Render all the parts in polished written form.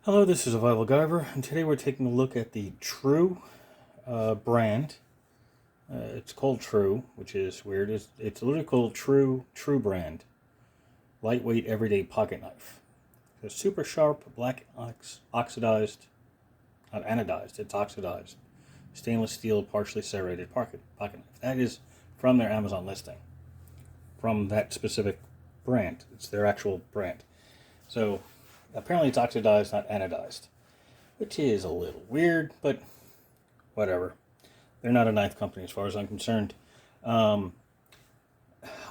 Hello, this is Survival-gyver, and today we're taking a look at the True brand. It's called True, which is weird. It's literally called True brand. Lightweight everyday pocket knife. It's super sharp, black oxidized, not anodized, it's oxidized. Stainless steel, partially serrated pocket knife. That is from their Amazon listing. From that specific brand. It's their actual brand. So apparently it's oxidized, not anodized, which is a little weird, but whatever. They're not a knife company as far as I'm concerned. I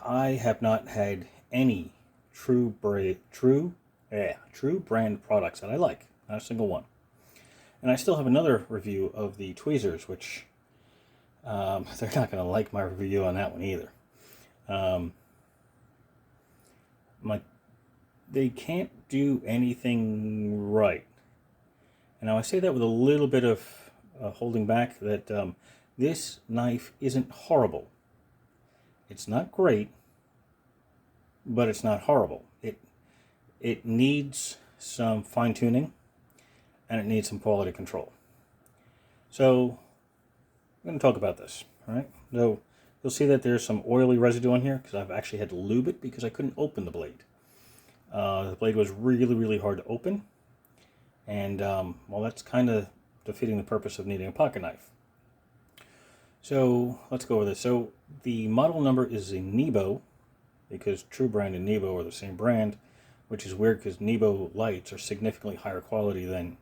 have not had any true brand products that I like. Not a single one. And I still have another review of the tweezers, which they're not going to like my review on that one either. They can't do anything right. And now I say that with a little bit of holding back that this knife isn't horrible. It's not great, but it's not horrible. It needs some fine-tuning, and it needs some quality control. So I'm going to talk about this, all right? So you'll see that there's some oily residue on here because I've actually had to lube it because I couldn't open the blade. The blade was really, really hard to open, and well, that's kind of defeating the purpose of needing a pocket knife. So let's go over this. So the model number is a Nebo, because True brand and Nebo are the same brand, which is weird because Nebo lights are significantly higher quality than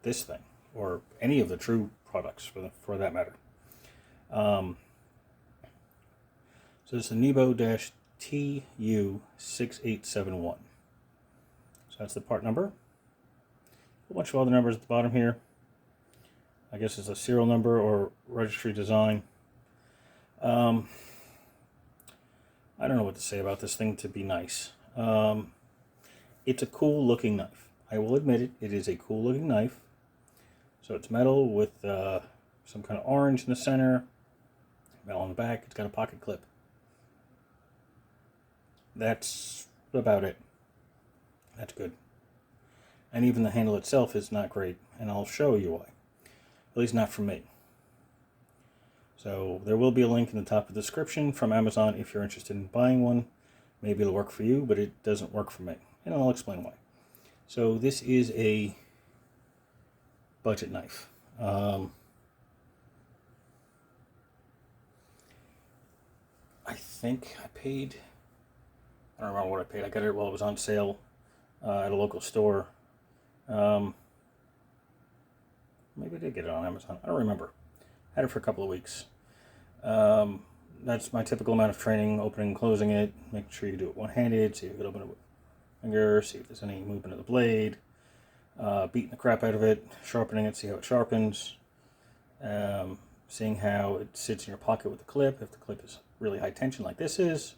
this thing, or any of the True products for that matter. So it's the Nebo-TU6871. So that's the part number. A whole bunch of other numbers at the bottom here. I guess it's a serial number or registry design. I don't know what to say about this thing to be nice. It's a cool looking knife. I will admit it. It is a cool looking knife. So it's metal with some kind of orange in the center. Metal on the back. It's got a pocket clip. That's about it. That's good. And even the handle itself is not great, and I'll show you why. At least not for me. So there will be a link in the top of the description from Amazon if you're interested in buying one. Maybe it'll work for you, but it doesn't work for me. And I'll explain why. So this is a budget knife. I think I paid... I don't remember what I paid. I got it while it was on sale at a local store. Maybe I did get it on Amazon. I don't remember. I had it for a couple of weeks. That's my typical amount of training, opening and closing it, making sure you do it one-handed, see if you can open it with a finger, see if there's any movement of the blade, beating the crap out of it, sharpening it, see how it sharpens, seeing how it sits in your pocket with the clip, if the clip is really high tension like this is.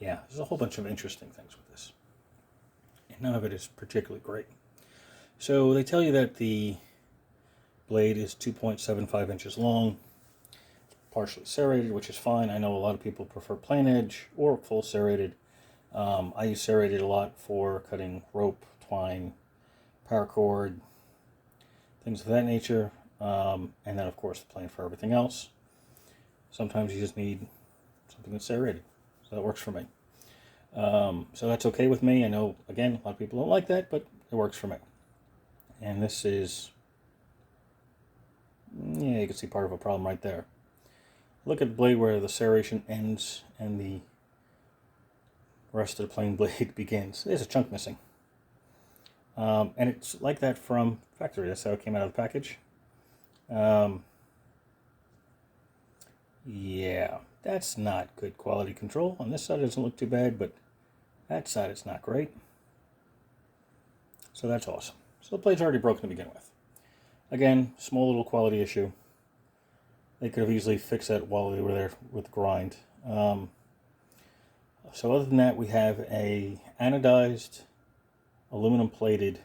Yeah, there's a whole bunch of interesting things with this. And none of it is particularly great. So they tell you that the blade is 2.75 inches long, partially serrated, which is fine. I know a lot of people prefer plain edge or full serrated. I use serrated a lot for cutting rope, twine, paracord, things of that nature. And then, of course, the plain for everything else. Sometimes you just need something that's serrated. So that works for me. So that's okay with me. I know, again, a lot of people don't like that, but it works for me. And this is, yeah, you can see part of a problem right there. Look at the blade where the serration ends and the rest of the plain blade begins. There's a chunk missing. And it's like that from factory. That's how it came out of the package. Yeah, that's not good quality control. On this side it doesn't look too bad, but that side it's not great. So that's awesome. So the blade's already broken to begin with. Again, small little quality issue. They could have easily fixed that while they were there with the grind. So other than that, we have a anodized, aluminum plated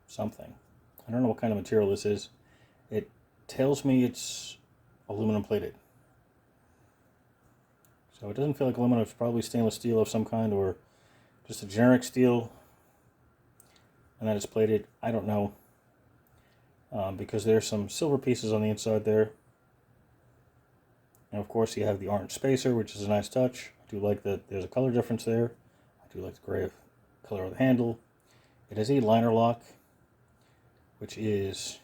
something. I don't know what kind of material this is. It tells me it's aluminum plated. So it doesn't feel like aluminum. It's probably stainless steel of some kind, or just a generic steel, and then it's plated. I don't know, because there's some silver pieces on the inside there. And of course you have the orange spacer, which is a nice touch. I do like that there's a color difference there. I do like the gray color of the handle. It is a liner lock, which is,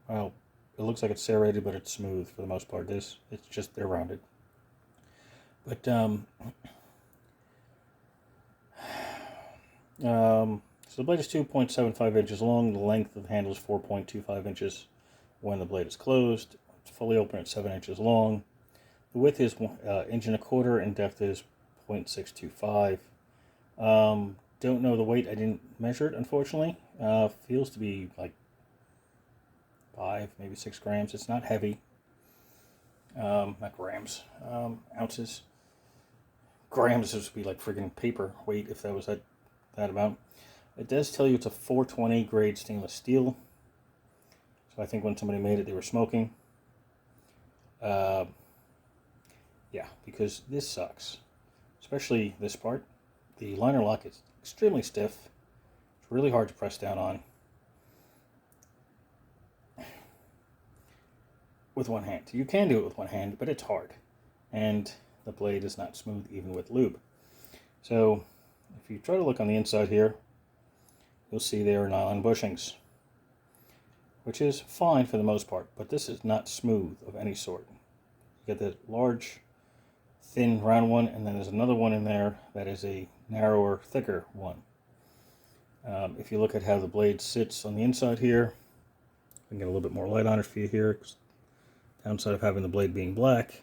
well, it looks like it's serrated, but it's smooth for the most part. It's just, they're rounded. But so the blade is 2.75 inches long. The length of the handle is 4.25 inches when the blade is closed. It's fully open at 7 inches long. The width is 1.25 inches, and depth is 0.625. Don't know the weight. I didn't measure it, unfortunately. Feels to be like 5, maybe 6 grams. It's not heavy. Not grams. Ounces. Grams would be like friggin' paper weight if that was that amount. It does tell you it's a 420 grade stainless steel. So I think when somebody made it, they were smoking. Yeah, because this sucks. Especially this part. The liner lock is extremely stiff. It's really hard to press down on with one hand. You can do it with one hand, but it's hard. And the blade is not smooth even with lube. So if you try to look on the inside here, you'll see there are nylon bushings, which is fine for the most part, but this is not smooth of any sort. You get the large, thin, round one, and then there's another one in there that is a narrower, thicker one. If you look at how the blade sits on the inside here, I can get a little bit more light on it for you here. Downside of having the blade being black,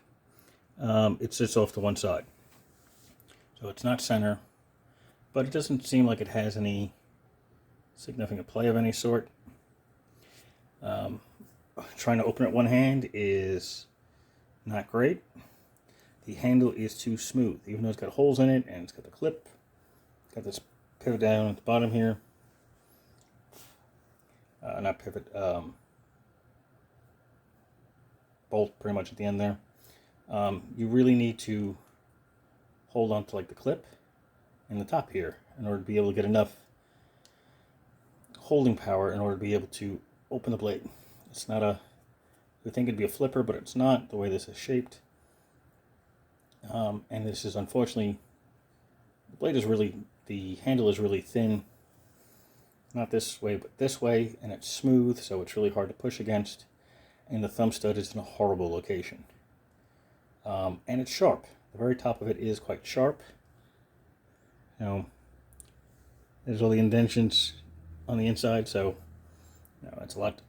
it sits off to one side. So it's not center, but it doesn't seem like it has any significant play of any sort. Trying to open it one hand is not great. The handle is too smooth, even though it's got holes in it and it's got the clip. It's got this pivot down at the bottom here. Not pivot, bolt pretty much at the end there. You really need to hold on to like the clip in the top here in order to be able to get enough holding power in order to be able to open the blade. It's not a, you think it'd be a flipper, but it's not the way this is shaped. And this is unfortunately, the blade is really, the handle is really thin. Not this way, but this way, and it's smooth, so it's really hard to push against. And the thumb stud is in a horrible location. And it's sharp. The very top of it is quite sharp. Now, there's all the indentions on the inside, so it's a lot to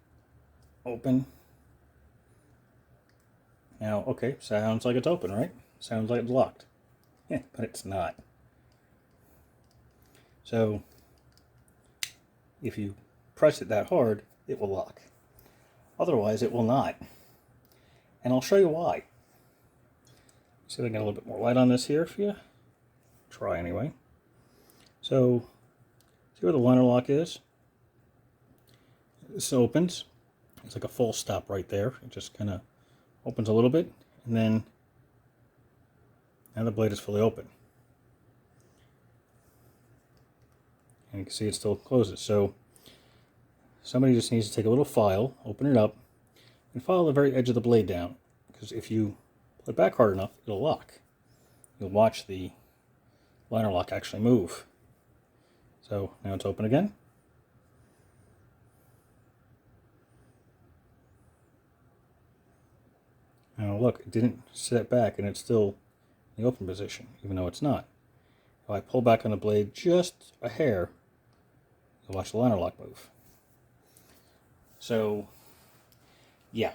open. Now, okay, sounds like it's open, right? Sounds like it's locked. Yeah, but it's not. So, if you press it that hard, it will lock. Otherwise, it will not. And I'll show you why. See if I can get a little bit more light on this here for you. Try anyway. So, see where the liner lock is? This opens. It's like a full stop right there. It just kind of opens a little bit, and then now the blade is fully open. And you can see it still closes. So somebody just needs to take a little file, open it up, and file the very edge of the blade down. Because if you pull it back hard enough, it'll lock. You'll watch the liner lock actually move. So now it's open again. Now look, it didn't set back and it's still in the open position, even though it's not. If I pull back on the blade just a hair, you'll watch the liner lock move. So, yeah,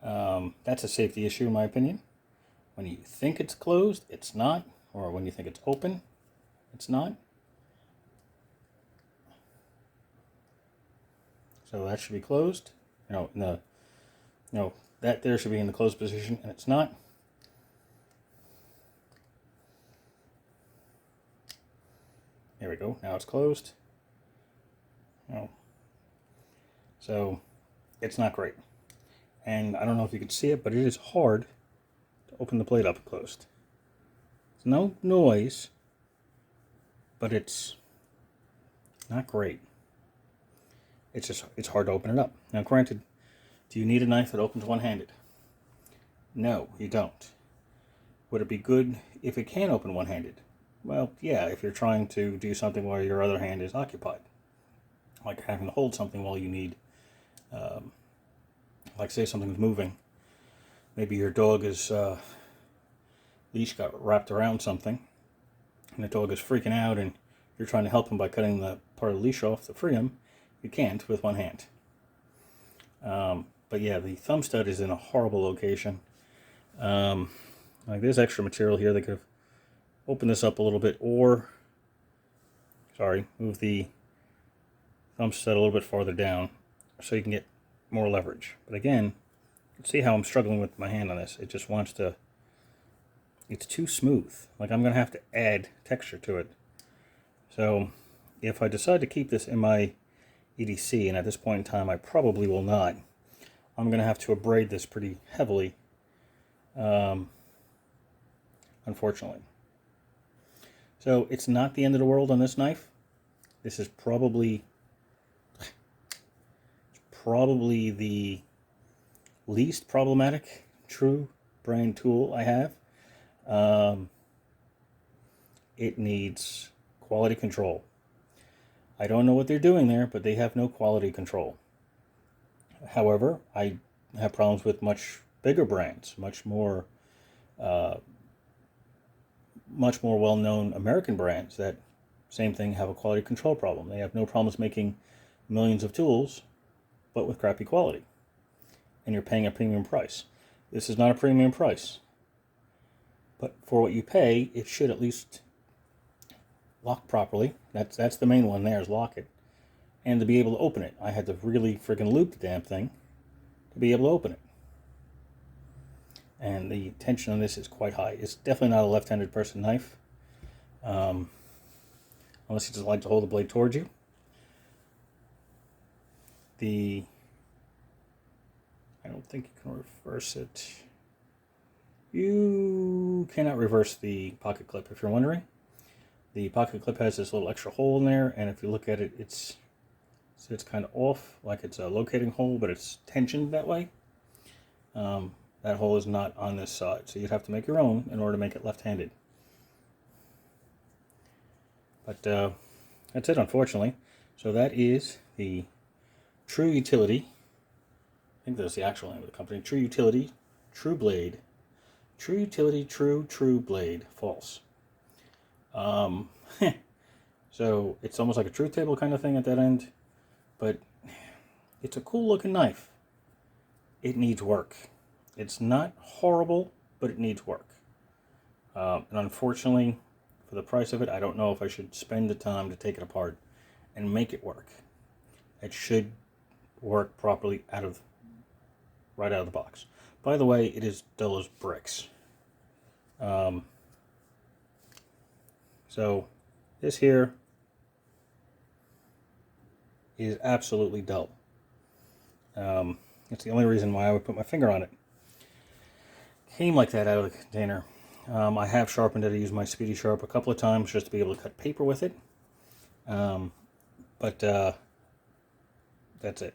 that's a safety issue in my opinion. When you think it's closed, it's not. Or when you think it's open, it's not. So that should be closed. That there should be in the closed position, and it's not. There we go. Now it's closed. No. So it's not great. And I don't know if you can see it, but it is hard to open the blade up closed. It's no noise, but it's not great. It's hard to open it up. Now, granted, do you need a knife that opens one-handed? No, you don't. Would it be good if it can open one-handed? Well, yeah, if you're trying to do something while your other hand is occupied. Like having to hold something while you need, like say something's moving. Maybe your dog is, leash got wrapped around something, and the dog is freaking out, and you're trying to help him by cutting the part of the leash off to free him. You can't with one hand. But yeah, the thumb stud is in a horrible location. Like there's extra material here that could have opened this up a little bit, or, sorry, move the thumb stud a little bit farther down so you can get more leverage. But again, see how I'm struggling with my hand on this. It just wants to, it's too smooth. Like I'm going to have to add texture to it. So if I decide to keep this in my EDC, and at this point in time I probably will not, I'm going to have to abrade this pretty heavily, unfortunately. So it's not the end of the world on this knife. This is probably the least problematic true brand tool I have. It needs quality control. I don't know what they're doing there, but they have no quality control. However, I have problems with much bigger brands, much more well-known American brands that, same thing, have a quality control problem. They have no problems making millions of tools, but with crappy quality. And you're paying a premium price. This is not a premium price. But for what you pay, it should at least lock properly. That's the main one there, is lock it. And to be able to open it. I had to really freaking lube the damn thing to be able to open it. And the tension on this is quite high. It's definitely not a left-handed person knife. Unless you just like to hold the blade towards you. I don't think you can reverse it. You cannot reverse the pocket clip, if you're wondering. The pocket clip has this little extra hole in there, and if you look at it, it's kind of off, like it's a locating hole, but it's tensioned that way. That hole is not on this side, so you'd have to make your own in order to make it left-handed. But that's it, unfortunately. So that is the True Utility. I think that's the actual name of the company. True Utility, True Blade. True Utility, True Blade, false. So it's almost like a truth table kind of thing at that end, but it's a cool looking knife. It needs work. It's not horrible, but it needs work. And unfortunately, for the price of it, I don't know if I should spend the time to take it apart and make it work. It should work properly right out of the box. By the way, it is dull as bricks. So this here is absolutely dull. It's the only reason why I would put my finger on it. Came like that out of the container. I have sharpened it. I used my Speedy Sharp a couple of times just to be able to cut paper with it. But that's it.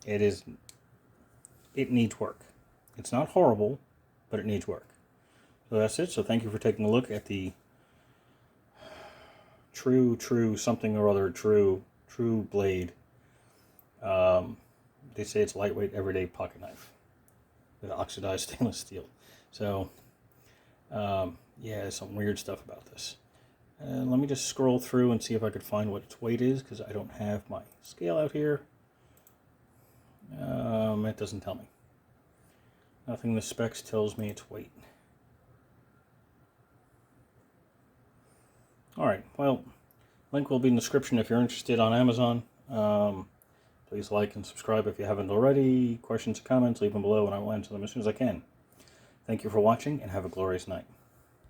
It needs work. It's not horrible, but it needs work. So that's it. So thank you for taking a look at the True something or other True Blade. They say it's lightweight, everyday pocket knife with oxidized stainless steel. So, yeah, there's some weird stuff about this. Let me just scroll through and see if I could find what its weight is, because I don't have my scale out here. It doesn't tell me. Nothing in the specs tells me its weight. Alright, well, link will be in the description if you're interested on Amazon. Please like and subscribe if you haven't already. Questions or comments, leave them below and I will answer them as soon as I can. Thank you for watching and have a glorious night.